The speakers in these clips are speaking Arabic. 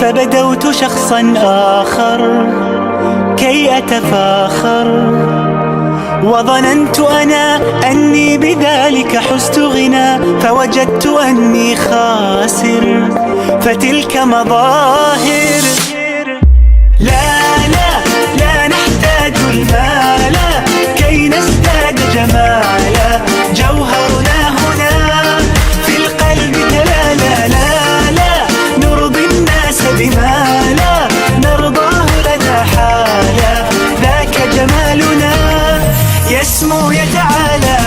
فبدوت شخصا آخر كي أتفاخر، وظننت أنا أني بذلك حزت غنى، فوجدت أني خاسر، فتلك مظاهر. لا لا لا نحتاج المال كي نزداد جمالا، جوهرنا هنا في القلب تلالا. لا لا نرضي الناس بما لا نرضاه لنا حالا، ذاك جمالنا يسمو يتعالى.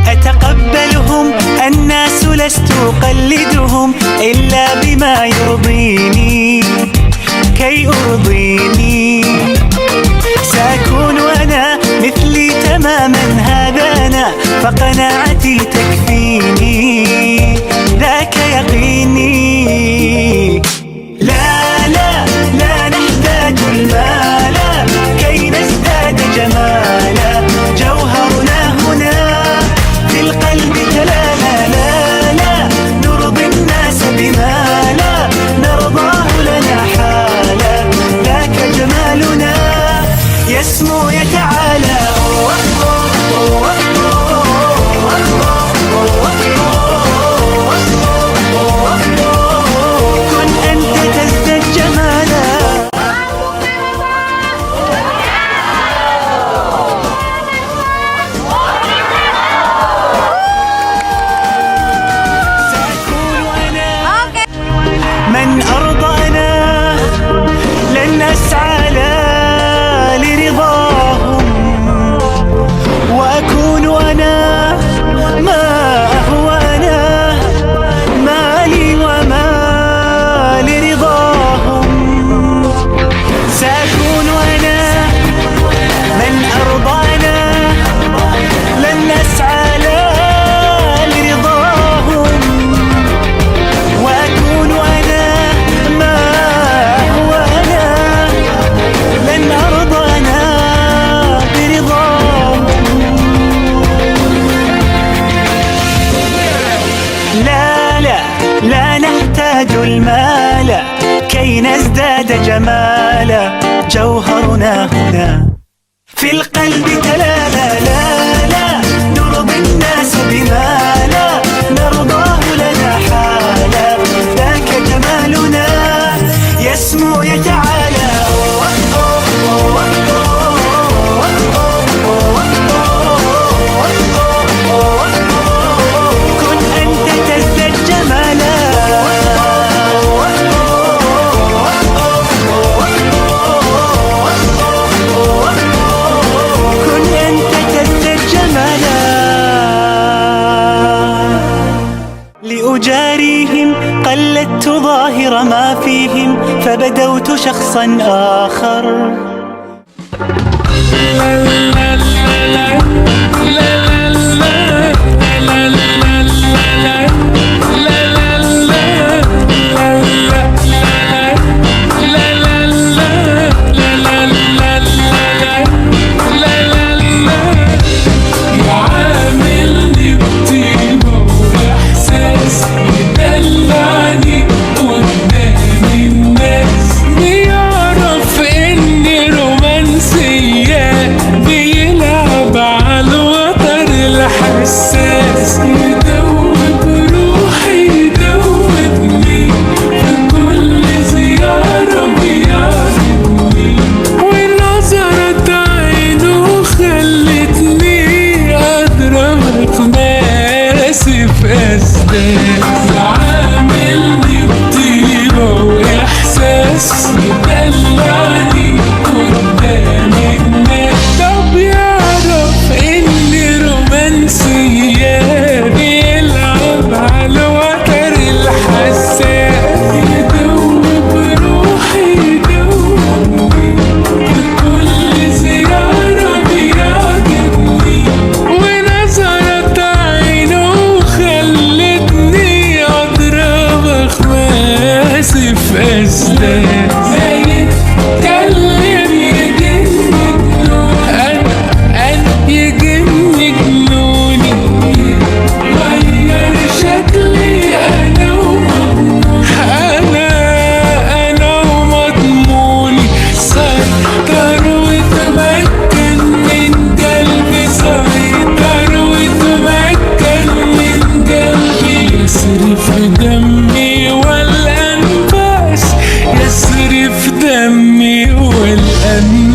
أتقبلهم الناس لست أقلدهم إلا بما يرضيني كي أرضيني، سأكون أنا مثلي تماما، هذا أنا فقناعتي تكفيني، ذاك يقيني. لا لا لا نحتاج المال كي نزداد جمالا، جوهرنا هنا في القلب تلالا. لا لا نرضي الناس بما لا نرضاه لنا حالا، ذاك جمالنا يسمو يتعالى. من أرضانا لن أسعى لا لرضاهم، وأكون أنا ما أهوى أنا، مالي وما لرضاهم. سأكون أنا من أرضانا لن أسعى لا لرضاهم، وأكون أنا لا نحتاج المال كي نزداد جمالا، جوهرنا هنا في القلب تلالا. لا لا نرضي الناس بما لا نرضاه لنا حالا، ذاك جمالنا يسمو يتعالى. لأجاريهم قلدت ظاهر ما فيهم، فبدوت شخصا آخر. عاملني بطيبة وإحساس يدلعني قدام الناس. طب يعرف إني رومانسية بيلعب على الوتر الحساس، يدوب همي والأنام.